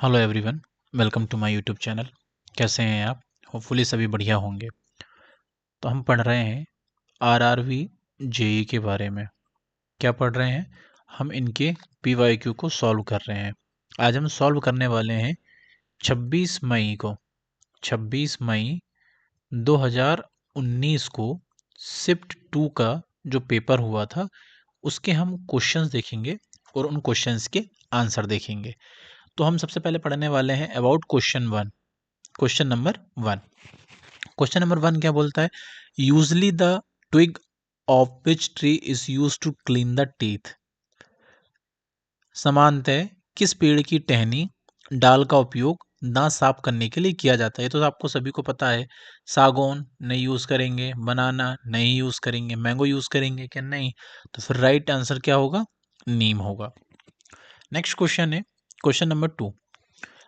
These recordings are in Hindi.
Hello everyone, welcome to my YouTube channel. कैसे हैं आप? होपफुली सभी बढ़िया होंगे। तो हम पढ़ रहे हैं आरआरबी जेई के बारे में। क्या पढ़ रहे हैं? हम इनके पीवाईक्यू को सॉल्व कर रहे हैं। आज हम सॉल्व करने वाले हैं 26 मई को, 26 मई 2019 को शिफ्ट 2 का जो पेपर हुआ था उसके हम क्वेश्चंस देखेंगे और उन क्वेश्चंस के आंसर देखेंगे। तो हम सबसे पहले पढ़ने वाले हैं about question 1। Question number 1। Question number 1 क्या बोलता है? Usually the twig of which tree is use to clean the teeth. सामान्यतः किस पेड़ की टहनी डाल का उपयोग दांत साफ करने के लिए किया जाता है? ये तो आपको सभी को पता है। सागौन नहीं यूज करेंगे, बनाना नहीं यूज करेंगे, मैंगो यूज करेंगे क्या? नहीं। तो फिर राइट आंसर क्या होगा? नीम होगा। नेक्स्ट क्वेश्चन है question number 2।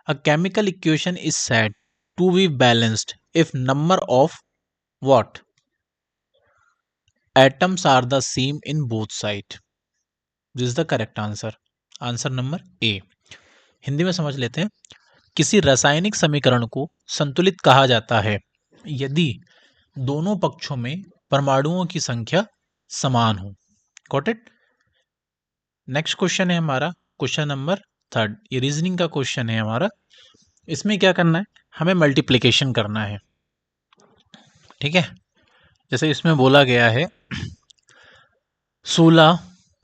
A chemical equation is said to be balanced if number of what atoms are the same in both sides. This is the correct answer. Answer number A. Hindi में समझ लेते हैं। किसी रासायनिक समीकरण को संतुलित कहा जाता है यदि दोनों पक्षों में परमाणुओं की संख्या समान हो। Got it? नेक्स्ट क्वेश्चन है हमारा क्वेश्चन नंबर 3। ये रीजनिंग का क्वेश्चन है हमारा। इसमें क्या करना है? हमें मल्टीप्लिकेशन करना है। ठीक है, जैसे इसमें बोला गया है 16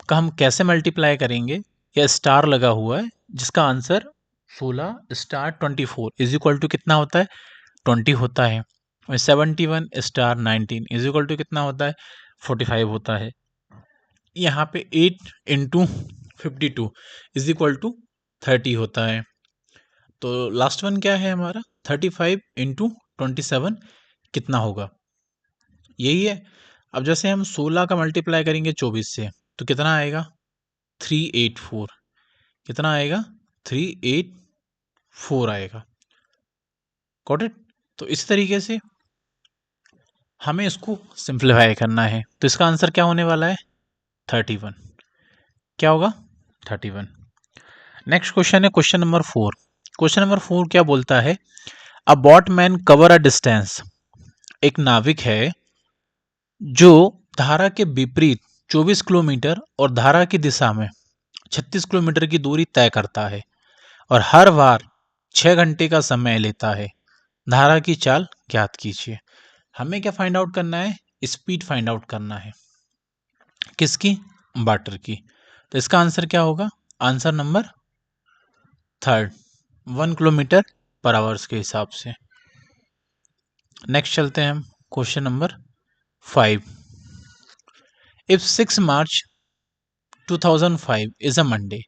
का हम कैसे मल्टीप्लाई करेंगे? या स्टार लगा हुआ है जिसका answer 16 star 24 is equal to कितना होता है? 20 होता है। 71 स्टार 19 इज इक्वल टू कितना होता है? 45 होता है। यहाँ पे 8 इंटू 52 इज इक्वल टू 30 होता है। तो लास्ट वन क्या है हमारा? 35 इंटू 27 कितना होगा? यही है। अब जैसे हम 16 का मल्टीप्लाई करेंगे 24 से तो कितना आएगा? 384। कितना आएगा? 384 आएगा। Got it? तो इस तरीके से हमें इसको सिंप्लीफाई करना है। तो इसका आंसर क्या होने वाला है? 31। क्या होगा? 31। नेक्स्ट क्वेश्चन है क्वेश्चन नंबर 4। क्वेश्चन नंबर 4 क्या बोलता है? अ बोटमैन कवर अ डिस्टेंस। एक नाविक है जो धारा के विपरीत 24 किलोमीटर और धारा की दिशा में 36 किलोमीटर की दूरी तय करता है और हर बार 6 घंटे का समय लेता है। धारा की चाल ज्ञात कीजिए। हमें क्या फाइंड आउट करना है? स्पीड फाइंड आउट करना है। किसकी? वाटर की। तो इसका आंसर क्या होगा? Answer number 3, 1 kilometre per hours के हिसाब से। नेक्स्ट चलते हैं हम question number 5। If 6 March 2005 is a Monday.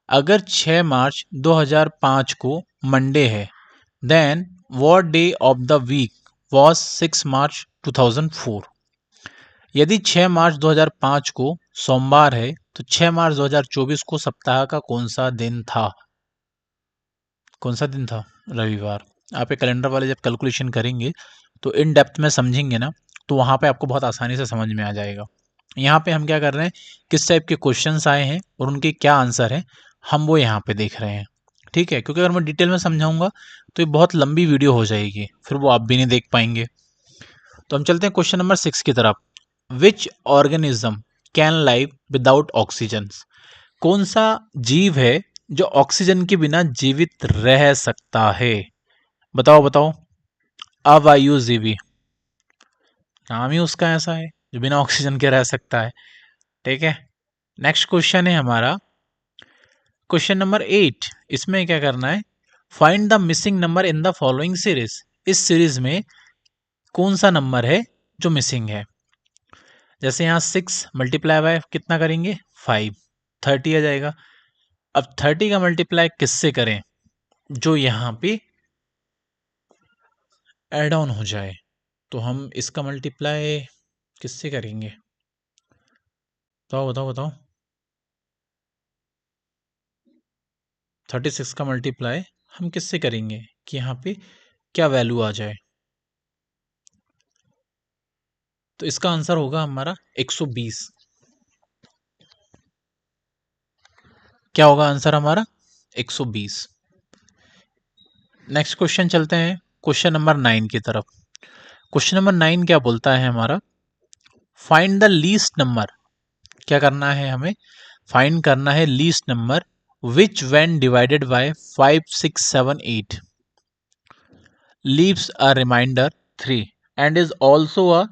अगर 6 मार्च 2005 को मंडे है then what day of the week was 6 March 2004। यदि 6 मार्च 2005 को सोमवार है तो 6 मार्च 2024 को सप्ताह का कौन सा दिन था? कौन सा दिन था? रविवार। आप एक कैलेंडर वाले जब कैलकुलेशन करेंगे तो इन डेप्थ में समझेंगे ना, तो वहाँ पे आपको बहुत आसानी से समझ में आ जाएगा। यहाँ पे हम क्या कर रहे हैं, किस टाइप के क्वेश्चंस आए हैं और उनके क्या आंसर हैं, हम वो यहाँ पे देख रहे हैं। ठीक है, क्योंकि अगर मैं डिटेल में समझाऊंगा तो ये बहुत लंबी वीडियो हो जाएगी, फिर वो आप भी नहीं देख पाएंगे। तो हम चलते हैं क्वेश्चन नंबर 6 की तरफ। Which organism can live without oxygen. कौन सा जीव है जो ऑक्सीजन के बिना जीवित रह सकता है? बताओ बताओ। अवायुजीवी, नाम ही उसका ऐसा है जो बिना ऑक्सीजन के रह सकता है। ठीक है, नेक्स्ट क्वेश्चन है हमारा क्वेश्चन नंबर 8। इसमें क्या करना है? Find the missing number in the following series. इस सीरीज में कौन सा नंबर है जो मिसिंग है? जैसे यहाँ 6 मल्टीप्लाई बाय कितना करेंगे? 5, 30 आ जाएगा। अब 30 का मल्टीप्लाई किससे करें जो यहाँ पे एड ऑन हो जाए? तो हम इसका मल्टीप्लाई किससे करेंगे? बताओ बताओ बताओ। 36 का मल्टीप्लाई हम किससे करेंगे कि यहाँ पे क्या वैल्यू आ जाए? तो इसका आंसर होगा हमारा 120। क्या होगा आंसर हमारा? 120। नेक्स्ट क्वेश्चन चलते हैं क्वेश्चन नंबर 9 की तरफ। क्वेश्चन नंबर 9 क्या बोलता है हमारा, फाइंड द लीस्ट नंबर। क्या करना है हमें, फाइंड करना है least number which when divided by 5 6 7 8 leaves a remainder 3 and is also a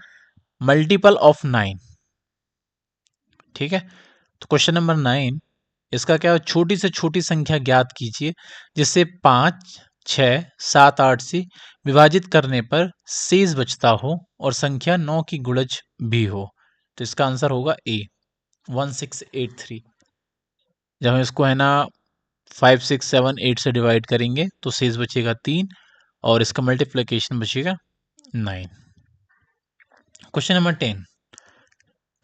multiple of 9। ठीक है, तो क्वेश्चन नंबर 9 इसका क्या, छोटी से छोटी संख्या ज्ञात कीजिए जिससे 5 6 7 8 से विभाजित करने पर शेष बचता हो और संख्या 9 की गुणज भी हो। तो इसका आंसर होगा ए 1683। जब हम इसको है ना 5 6 7 8 से डिवाइड करेंगे तो शेष बचेगा 3 और इसका मल्टीप्लिकेशन बचेगा 9। क्वेश्चन नंबर 10,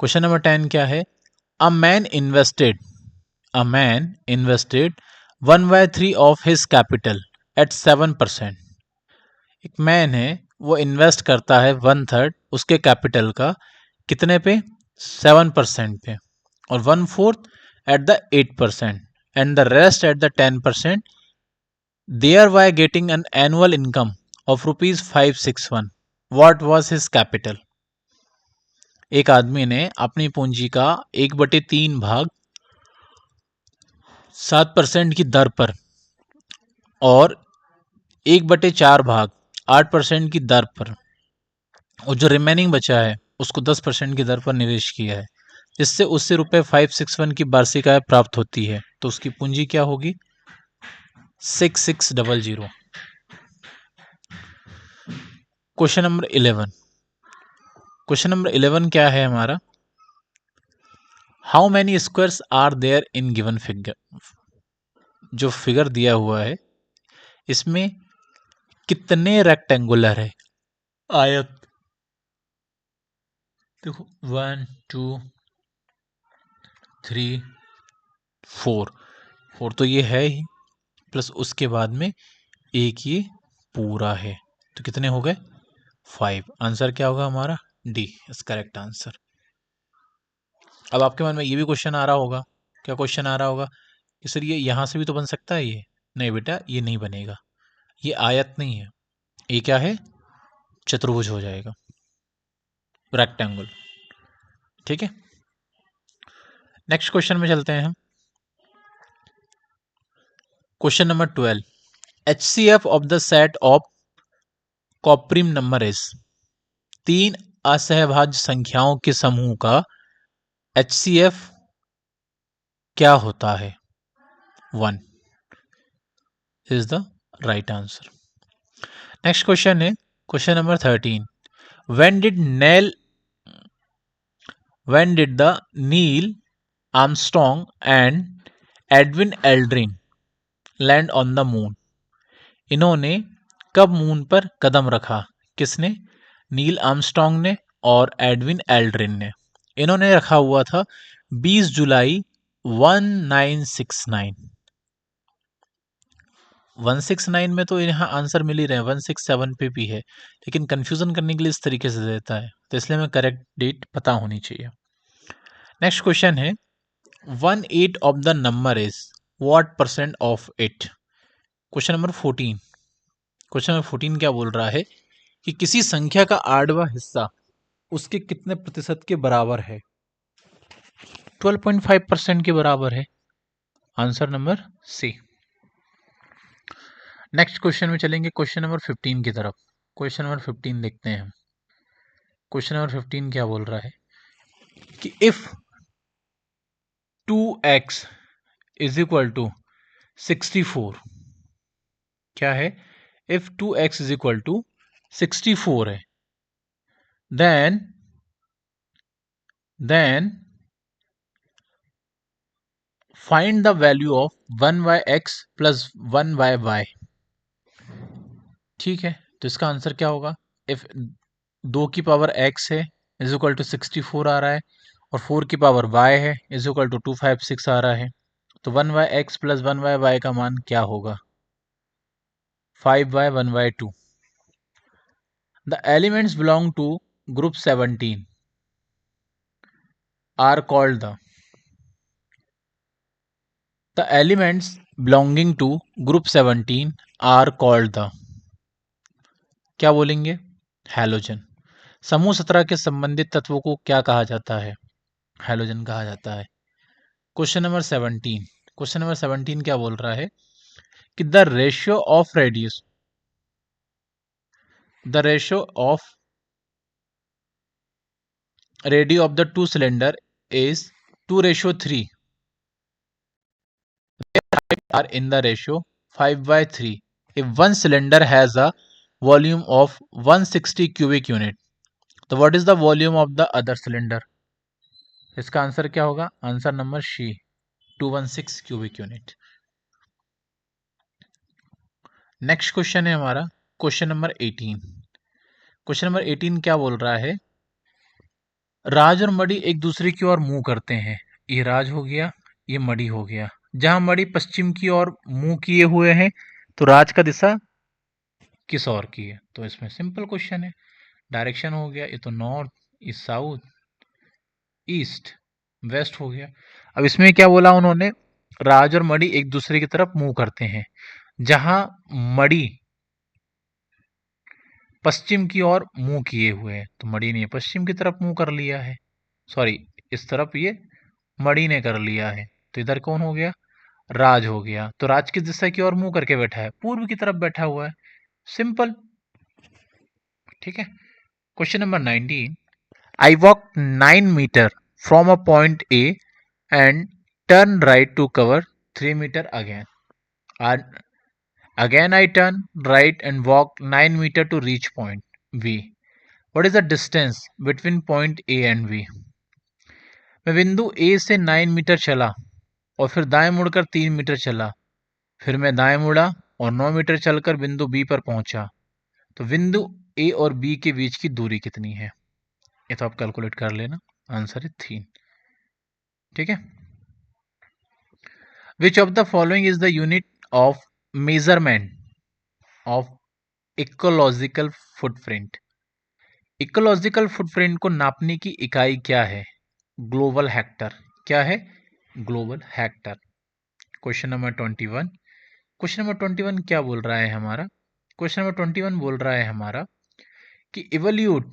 क्वेश्चन नंबर 10 क्या है, a man invested, a man invested 1/3 of his capital eight 7%। एक मैन है, वो इन्वेस्ट करता है 1/3 उसके कैपिटल का, कितने पे, 7% पे, और 1/4 at the 8% and the rest at the 10%, thereby getting an annual income of rupees 561। What was his capital? एक आदमी ने अपनी पूंजी का 1/3 भाग 7% की दर पर और 1/4 भाग 8% की दर पर और जो रिमेनिंग बचा है उसको 10% की दर पर निवेश किया है, जिससे उससे रुपए 561 की वार्षिक आय प्राप्त होती है। तो उसकी पूंजी क्या होगी, 6600। क्वेश्चन नंबर 11, क्वेश्चन नंबर 11 क्या है हमारा, how many squares are there in given figure. जो फिगर दिया हुआ है इसमें कितने रेक्टेंगुलर है, आयत, देखो 1 2 3 4, 4 तो ये है ही, प्लस उसके बाद में एक ये पूरा है, तो कितने हो गए 5। आंसर क्या होगा हमारा, डी इज करेक्ट आंसर। अब आपके मन में ये भी क्वेश्चन आ रहा होगा, क्या क्वेश्चन आ रहा होगा कि सर ये यहां से भी तो बन सकता है, ये नहीं बेटा ये नहीं बनेगा, ये आयत नहीं है, ये क्या है, चतुर्भुज हो जाएगा, रेक्टेंगल। ठीक है, नेक्स्ट क्वेश्चन में चलते हैं हम। Question number 12, HCF of the set of coprime number is. 3 असहभाज्य संख्याओं के समूह का HCF क्या होता है, 1 is the right answer. Next question है question number 13, when did the Neil Armstrong and Edwin Aldrin land on the moon. इन्होंने कब मून पर कदम रखा, किसने, नील आर्मस्ट्रॉन्ग ने और एडविन एल्ड्रिन ने। इन्होंने रखा हुआ था 20 जुलाई 1969। 169 में तो यहाँ आंसर मिल ही रहे हैं, 167 पे भी है, लेकिन कंफ्यूजन करने के लिए इस तरीके से देता है, तो इसलिए हमें करेक्ट डेट पता होनी चाहिए। नेक्स्ट क्वेश्चन है 1/8 of the number is what percent of it. Question number 14, question number 14 क्या बोल रहा है कि किसी संख्या का आठवां हिस्सा उसके कितने प्रतिशत के बराबर है, 12.5% के बराबर है। Answer number C. Next question में चलेंगे क्वेश्चन नंबर 15 की तरफ। क्वेश्चन नंबर 15 देखते हैं हम। क्वेश्चन नंबर 15 क्या बोल रहा है कि if 2x is equal to 64, क्या है, if 2x is equal to 64 है, then find the value of 1/x plus 1/y। ठीक है, तो इसका आंसर क्या होगा, इफ 2 की पावर x है इज इक्वल टू 64 आ रहा है और 4 की पावर y है इज इक्वल टू 256 आ रहा है, तो 1/x प्लस 1/y का मान क्या होगा, 5/1/2। The elements belong to group 17 are called the. The elements belonging to group 17 are called the, क्या बोलेंगे, हैलोजन। समूह 17 के संबंधित तत्वों को क्या कहा जाता है, हैलोजन कहा जाता है। क्वेश्चन नंबर 17, क्वेश्चन नंबर 17 क्या बोल रहा है कि the ratio of radio of the two cylinder is 2:3 are in the ratio 5/3 if one cylinder has a volume of 160 cubic unit, तो what is the volume of the other cylinder? इसका आंसर क्या होगा, answer number C 216 cubic unit. Next question है हमारा क्वेश्चन नंबर 18। क्वेश्चन नंबर 18 क्या बोल रहा है, राज और मड़ी एक दूसरे की ओर मुंह करते हैं। ये राज हो गया, ये मड़ी हो गया। जहां मड़ी पश्चिम की ओर मुंह किए हुए हैं तो राज का दिशा किस ओर की है। तो इसमें सिंपल क्वेश्चन है, डायरेक्शन हो गया, ये तो नॉर्थ, ये साउथ, ईस्ट, वेस्ट हो गया। अब इसमें क्या बोला उन्होंने, राज और मड़ी एक दूसरे की तरफ मुंह करते हैं। जहां मड़ी पश्चिम की ओर मुंह किए हुए हैं तो मड़ी ने पश्चिम की तरफ मुंह कर लिया है, सॉरी इस तरफ ये मड़ी ने कर लिया है, तो इधर कौन हो गया, राज हो गया। तो राज किस दिशा की ओर मुंह करके बैठा है, पूर्व की तरफ बैठा हुआ है, सिंपल। ठीक है। Question number 19, I walked 9 meter from a point A and turn right to cover 3 meter again. And again I turn right and walk 9 meter to reach point V. What is the distance between point A and V? मैं बिंदु A से 9 मीटर चला और फिर दाएं मुड़कर 3 मीटर चला, फिर मैं दाएं मुड़ा और 9 मीटर चलकर बिंदु B पर पहुंचा। तो बिंदु A और B के बीच की दूरी कितनी है, ये तो आप कैलकुलेट कर लेना, आंसर है 3। ठीक है। Which of the following is the unit of measurement of ecological footprint? Ecological footprint को नापने की इकाई क्या है, ग्लोबल हेक्टर। क्या है, global Hector. Question number 21, question number 21 क्या बोल रहा है हमारा, क्वेश्चन नंबर 21 बोल रहा है हमारा कि evaluate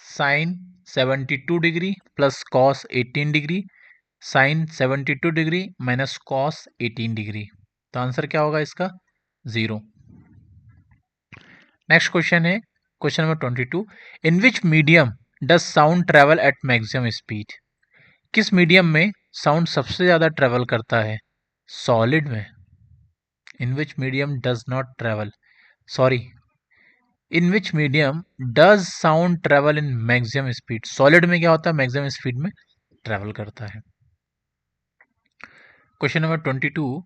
sine 72 degree plus cos 18 degree sine 72 degree minus cos 18 degree, तो आंसर क्या होगा इसका, 0। नेक्स्ट क्वेश्चन है question number 22, in which medium does sound travel at maximum speed. किस मीडियम में साउंड सबसे ज्यादा ट्रेवल करता है, सॉलिड में। In which medium does not travel, sorry, in which medium does sound travel in maximum speed, solid में क्या होता है, मैक्सिमम स्पीड में ट्रेवल करता है। Question number 22,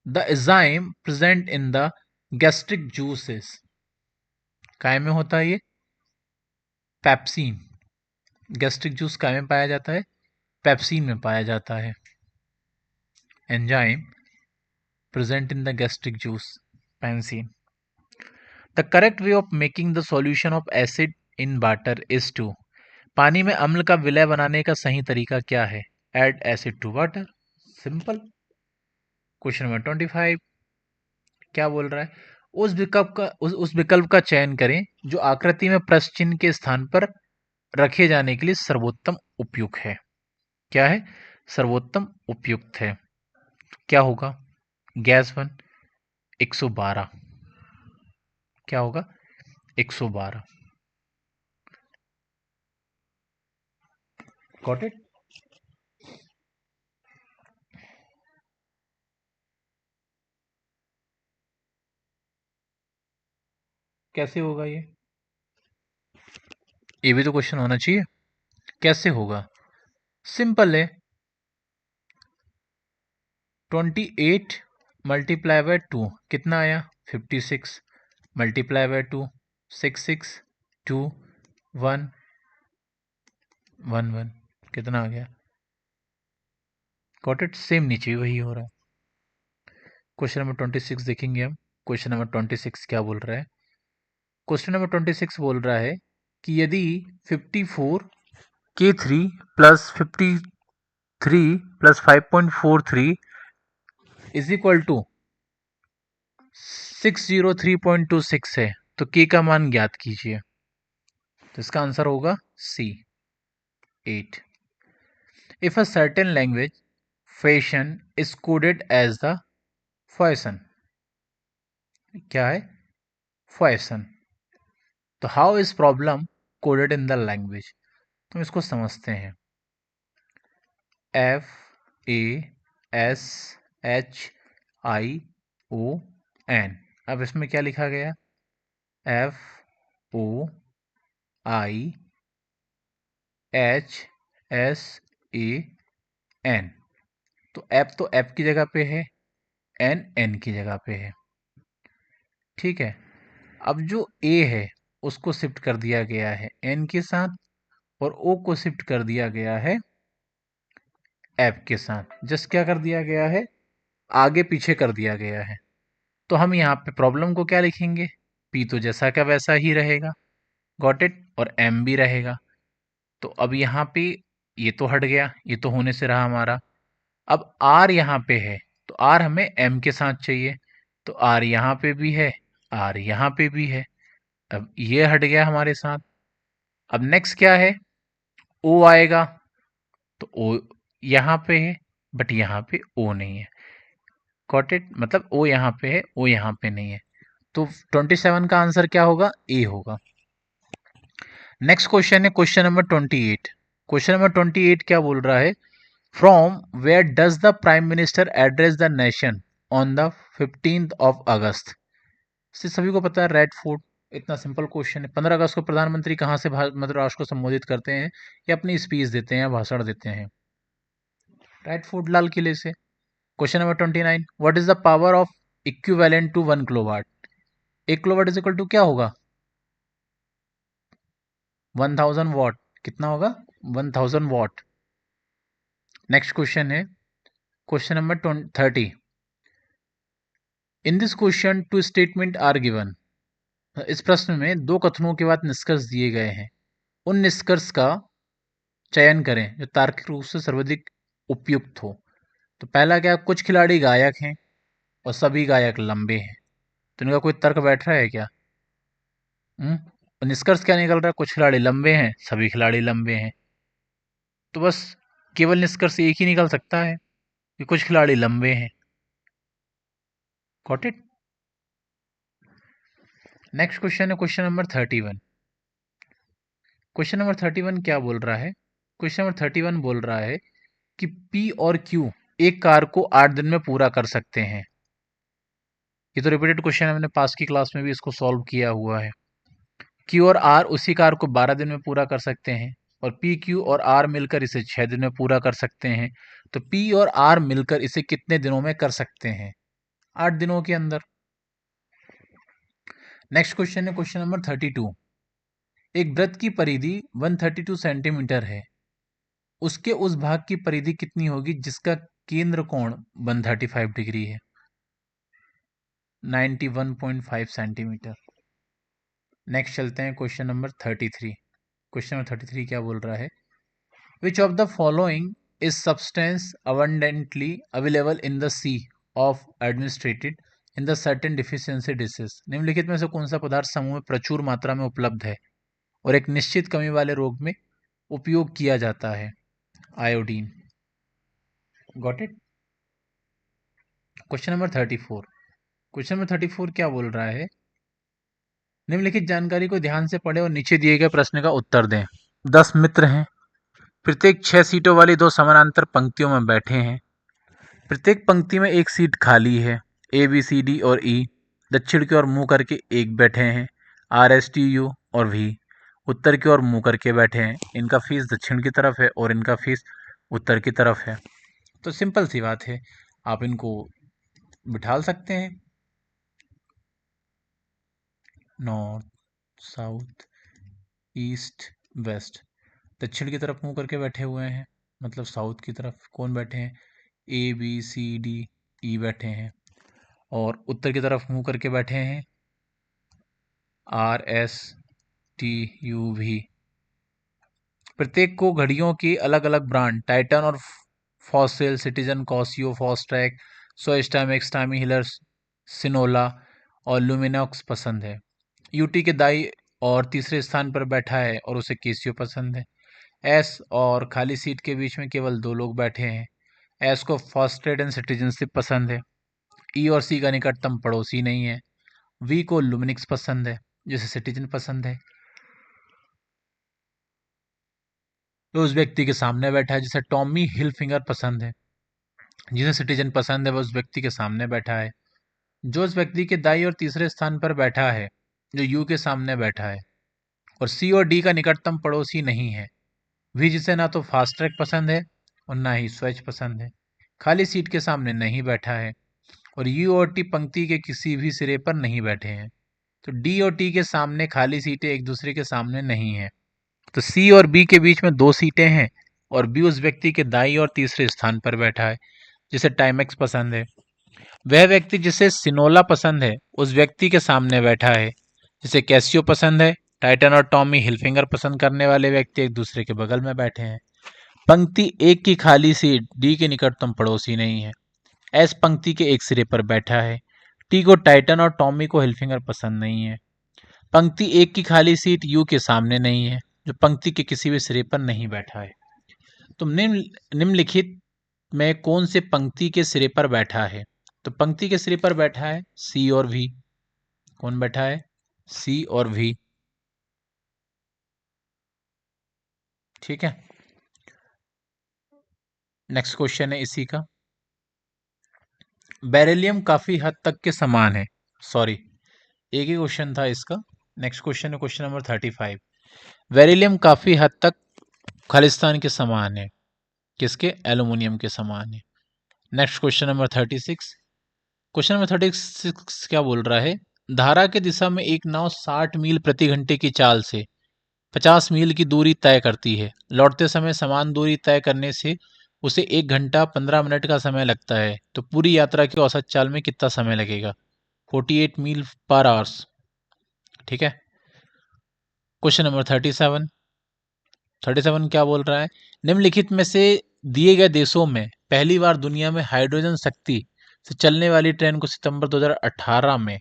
the enzyme present in the gastric juices, काय में होता है ये, पेप्सिन। गैस्ट्रिक जूस काय में पाया जाता है, पेप्सिन में पाया जाता है। Enzyme present in the gastric juice, pepsin. The correct way of making the solution of acid in water is to, पानी में अम्ल का विलय बनाने का सही तरीका क्या है, add acid to water, simple. Question number 25 क्या बोल रहा है, उस विकल्प का चयन करें जो आकृति में प्रश्न चिन्ह के स्थान पर रखे जाने के लिए सर्वोत्तम उपयुक्त है। क्या है, सर्वोत्तम उपयुक्त है, क्या होगा, गैस 1 112, क्या होगा, 112। Got it. कैसे होगा ये भी तो क्वेश्चन होना चाहिए, कैसे होगा, सिंपल है, 28 मल्टीप्लाई बाय 2 कितना आया, 56 मल्टीप्लाई बाय 2 66 2 1 1 1 कितना आ गया, गॉट इट, सेम नीचे वही हो रहा है। क्वेश्चन नंबर 26 देखेंगे हम, क्वेश्चन नंबर 26 क्या बोल रहा है, क्वेश्चन नंबर 26 बोल रहा है कि यदि 54 K3 plus 53 plus 5.43 is equal to 603.26 है, तो K का मान ज्ञात कीजिए। तो इसका आंसर होगा C 8। If a certain language fashion is coded as the fashion, क्या है fashion, तो how is problem coded in the language, तो हम इसको समझते हैं। FASHION, अब इसमें क्या लिखा गया, FOIHSAN, तो एप की जगह पे है, एन की जगह पे है, ठीक है। अब जो ए है उसको शिफ्ट कर दिया गया है एन के साथ, और ओ को शिफ्ट कर दिया गया है एप के साथ। जस्ट क्या कर दिया गया है, आगे पीछे कर दिया गया है। तो हम यहाँ पे प्रॉब्लम को क्या लिखेंगे, पी तो जैसा का वैसा ही रहेगा, गॉट इट, और एम भी रहेगा। तो अब यहाँ पे ये तो हट गया, ये तो होने से रहा हमारा। अब आर यहाँ पे है, तो आर हमें एम के साथ चाहिए, तो आर यहाँ पे भी है, आर यहाँ पे भी है। अब ये हट गया हमारे साथ। अब नेक्स्ट क्या है, ओ आएगा, तो ओ यहाँ पे है, बट यहाँ पे ओ नहीं है, गॉट इट, मतलब ओ यहाँ पे है, ओ यहाँ पे नहीं है। तो 27 का आंसर क्या होगा, ए होगा। नेक्स्ट क्वेश्चन है क्वेश्चन नंबर 28। क्वेश्चन नंबर 28 क्या बोल रहा है, from where does the prime minister address the nation on the 15th of August. से सभी को पता है, रेड फोर्ट। इतना सिंपल क्वेश्चन है। 15 अगस्त को प्रधानमंत्री कहाँ से मतलब राष्ट्र को संबोधित करते हैं, या अपनी स्पीच देते हैं या भाषण देते हैं, रेड फोर्ट, लाल किले से। Question number 29, what is the power of equivalent to 1 kilowatt. 1 kilowatt is equal to क्या होगा, 1000 वॉट। कितना होगा, 1000 वॉट। नेक्स्ट क्वेश्चन है question number 30। In this question two statement are given. इस प्रश्न में दो कथनों के बाद निष्कर्ष दिए गए हैं। उन निष्कर्ष का चयन करें जो तार्किक रूप से सर्वाधिक उपयुक्त हो। तो पहला क्या, कुछ खिलाड़ी गायक हैं और सभी गायक लंबे हैं। तो इनका कोई तर्क बैठ रहा है क्या। और निष्कर्ष क्या निकल रहा है, कुछ खिलाड़ी लंबे हैं, सभी खिलाड़ी लंबे हैं। तो बस केवल निष्कर्ष एक ही निकल सकता है कि कुछ खिलाड़ी लंबे हैं, गॉट इट। नेक्स्ट क्वेश्चन है क्वेश्चन नंबर 31। क्वेश्चन नंबर 31 क्या बोल रहा है, क्वेश्चन नंबर 31 बोल रहा है कि पी और क्यू एक कार को 8 दिन में पूरा कर सकते हैं। ये तो रिपीटेड क्वेश्चन है, मैंने पास की क्लास में भी इसको सॉल्व किया हुआ है। क्यू और आर उसी कार को 12 दिन में पूरा कर सकते हैं, और पी क्यू और आर मिलकर इसे 6 दिन में पूरा कर सकते हैं। तो पी और आर मिलकर इसे कितने दिनों में कर सकते हैं, 8 दिनों के अंदर। नेक्स्ट क्वेश्चन है क्वेश्चन नंबर 32। एक वृत्त की परिधि 132 सेंटीमीटर है, उसके उस भाग की परिधि कितनी होगी जिसका केंद्र कोण 135 डिग्री है, 91.5 सेंटीमीटर। नेक्स्ट चलते हैं क्वेश्चन नंबर 33। क्वेश्चन नंबर 33 क्या बोल रहा है, which of the following is substance abundantly available in the sea of administrated in the certain deficiency disease. निम्नलिखित में से कौन सा पदार्थ समूह में प्रचुर मात्रा में उपलब्ध है और एक निश्चित कमी वाले रोग में उपयोग किया जाता है, iodine, got it. Question number 34। Question number 34 क्या बोल रहा है, निम्नलिखित जानकारी को ध्यान से पढ़ें और नीचे दिए गए प्रश्न का उत्तर दें। 10 मित्र हैं, प्रत्येक 6 सीटों वाली 2 समानांतर पंक्तियों में बैठे हैं। प्रत्येक पंक्ति में एक सीट खाली है। ए बी सी डी और ई दक्षिण की ओर मुंह करके एक बैठे हैं। आर एस टी यू और वी उत्तर की ओर मुंह करके बैठे हैं। इनका फीस दक्षिण की तरफ है और इनका फीस उत्तर की तरफ है। तो सिंपल सी बात है, आप इनको बिठाल सकते हैं। North, south, east, west. दक्षिण की तरफ मुंह करके बैठे हुए हैं, मतलब साउथ की तरफ कौन बैठे हैं, A B C D E बैठे हैं। और उत्तर की तरफ मुंह करके बैठे हैं R S T U V. प्रत्येक को घड़ियों की अलग अलग ब्रांड टाइटन और फॉसिल, सिटीजन, कॉसियो, फॉस्ट्रैक, सोएस्टामेक्स, टामी हिलर, सिनोला और लुमिनॉक्स पसंद है। यूटी के दाई और तीसरे स्थान पर बैठा है और उसे केसियो पसंद है। एस और खाली सीट के बीच में केवल 2 लोग बैठे हैं। एस को फॉस्ट्रेट एंड सिटीजनशिप पसंद है। ई और सी का निकटतम पड़ोसी नहीं है। वी को लुमिनिक्स पसंद है जिसे सिटीजन पसंद है। तो उस व्यक्ति के सामने बैठा है जिसे टॉमी हिलफिंगर पसंद है। जिसे सिटीजन पसंद है वह उस व्यक्ति के सामने बैठा है। जो उस व्यक्ति के दाई और तीसरे स्थान पर बैठा है जो यू के सामने बैठा है। और सी और डी का निकटतम पड़ोसी नहीं है। वी जिसे ना तो फास्ट ट्रैक पसंद है और ना ही स्वेच पसंद है, खाली सीट के सामने नहीं बैठा है। और यू और टी पंक्ति के किसी भी सिरे पर नहीं बैठे हैं। तो डी और टी के सामने खाली सीटें एक दूसरे के सामने नहीं है। तो सी और बी के बीच में 2 सीटें हैं और बी उस व्यक्ति के दाई और तीसरे स्थान पर बैठा है जिसे टाइमेक्स पसंद है। वह व्यक्ति जिसे सिनोला पसंद है उस व्यक्ति के सामने बैठा है जिसे कैसियो पसंद है। टाइटन और टॉमी हिलफिंगर पसंद करने वाले व्यक्ति एक दूसरे के बगल में बैठे हैं। पंक्ति एक की खाली सीट डी के निकटतम पड़ोसी नहीं है। एस पंक्ति के एक सिरे पर बैठा है। टी को टाइटन और टॉमी को हिलफिंगर पसंद नहीं है। पंक्ति एक की खाली सीट यू के सामने नहीं है जो पंक्ति के किसी भी सिरे पर नहीं बैठा है। तो निम्नलिखित में कौन से पंक्ति के सिरे पर बैठा है? तो पंक्ति के सिरे पर बैठा है सी और वी। कौन बैठा है? सी और वी। ठीक है, नेक्स्ट क्वेश्चन है इसी का। बेरिलियम काफी हद तक के समान है। सॉरी, एक ही क्वेश्चन था इसका। नेक्स्ट क्वेश्चन है क्वेश्चन नंबर 35। बेरिलियम काफी हद तक खालिस्तान के समान है। किसके? एल्यूमिनियम के समान है। Next question number 36। Question number 36 क्या बोल रहा है? धारा के दिशा में एक नाव 60 मील प्रति घंटे की चाल से 50 मील की दूरी तय करती है। लौटते समय समान दूरी तय करने से उसे 1 घंटा 15 मिनट का समय लगता है। तो पूरी यात्रा की औसत चाल में कितना समय लगेगा? 48 मील पर आवर्स। ठीक है, क्वेश्चन नंबर 37 क्या बोल रहा है? निम्नलिखित में से दिए गए देशों में पहली बार दुनिया में हाइड्रोजन शक्ति से चलने वाली ट्रेन को सितंबर 2018 में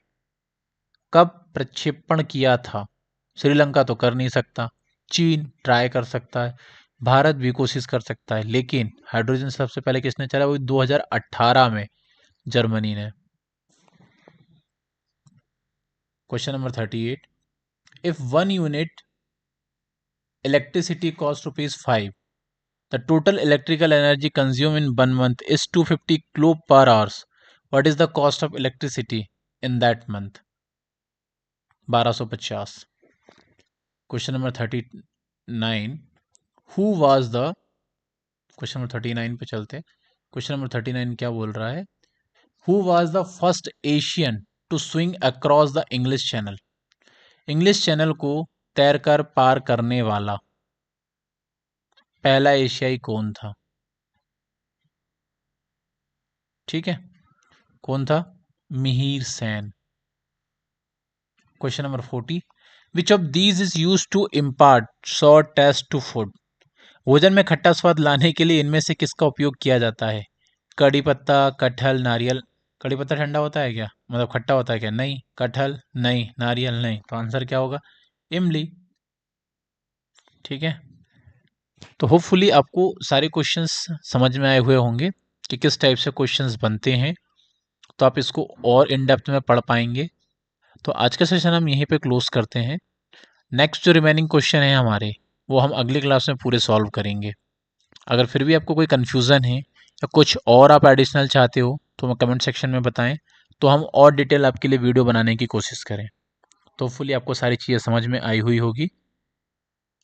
कब प्रक्षेपण किया था? श्रीलंका तो कर नहीं सकता, चीन ट्राई कर सकता है, भारत भी कोशिश कर सकता है, लेकिन हाइड्रोजन सबसे पहले किसने चला? वो 2018 में जर्मनी ने। Question number 38। If 1 unit electricity cost ₹5, the total electrical energy consumed in 1 month is 250 kilo per hours. What is the cost of electricity in that month? 1250. Question number 39. Who was the Question number 39 पे चलते। Question number 39 क्या बोल रहा है? Who was the first Asian to swing across the English Channel? English channel को तैरकर पार करने वाला पहला एशियाई कौन था? ठीक है, कौन था? Mihir Sen. Question number 40। Which of these is use to impart sour taste to food? भोजन में खट्टा स्वाद लाने के लिए इनमें से किसका उपयोग किया जाता है? कड़ी पत्ता, कटहल, नारियल। कड़ी पत्ता ठंडा होता है क्या? मतलब खट्टा होता है क्या? नहीं। कटहल नहीं, नारियल नहीं, तो आंसर क्या होगा? इमली। ठीक है, तो होपफुली आपको सारे क्वेश्चंस समझ में आए हुए होंगे कि किस टाइप से क्वेश्चंस बनते हैं, तो आप इसको और इन डेप्थ में पढ़ पाएंगे। तो आज का सेशन हम यहीं पे क्लोज करते हैं। नेक्स्ट जो रिमेनिंग क्वेश्चन है हमारे, वो हम अगली क्लास में पूरे सॉल्व करेंगे। अगर फिर भी आपको कोई कन्फ्यूज़न है या कुछ और आप एडिशनल चाहते हो तो हमें कमेंट सेक्शन में बताएं, तो हम और डिटेल आपके लिए वीडियो बनाने की कोशिश करें। तो फुली आपको सारी चीज़ें समझ में आई हुई होगी।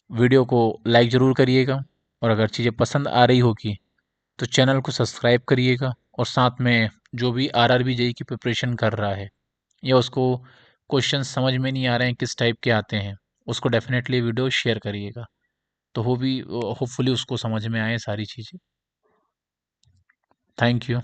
वीडियो को लाइक ज़रूर करिएगा और अगर चीज़ें पसंद आ रही होगी तो चैनल को सब्सक्राइब करिएगा, और साथ में जो भी आरआरबी जेईई की प्रिपरेशन कर रहा है या उसको क्वेश्चन समझ में नहीं आ रहे हैं किस टाइप के आते हैं, उसको डेफिनेटली वीडियो शेयर करिएगा, तो वो भी होपफुली उसको समझ में आए सारी चीज़ें। Thank you.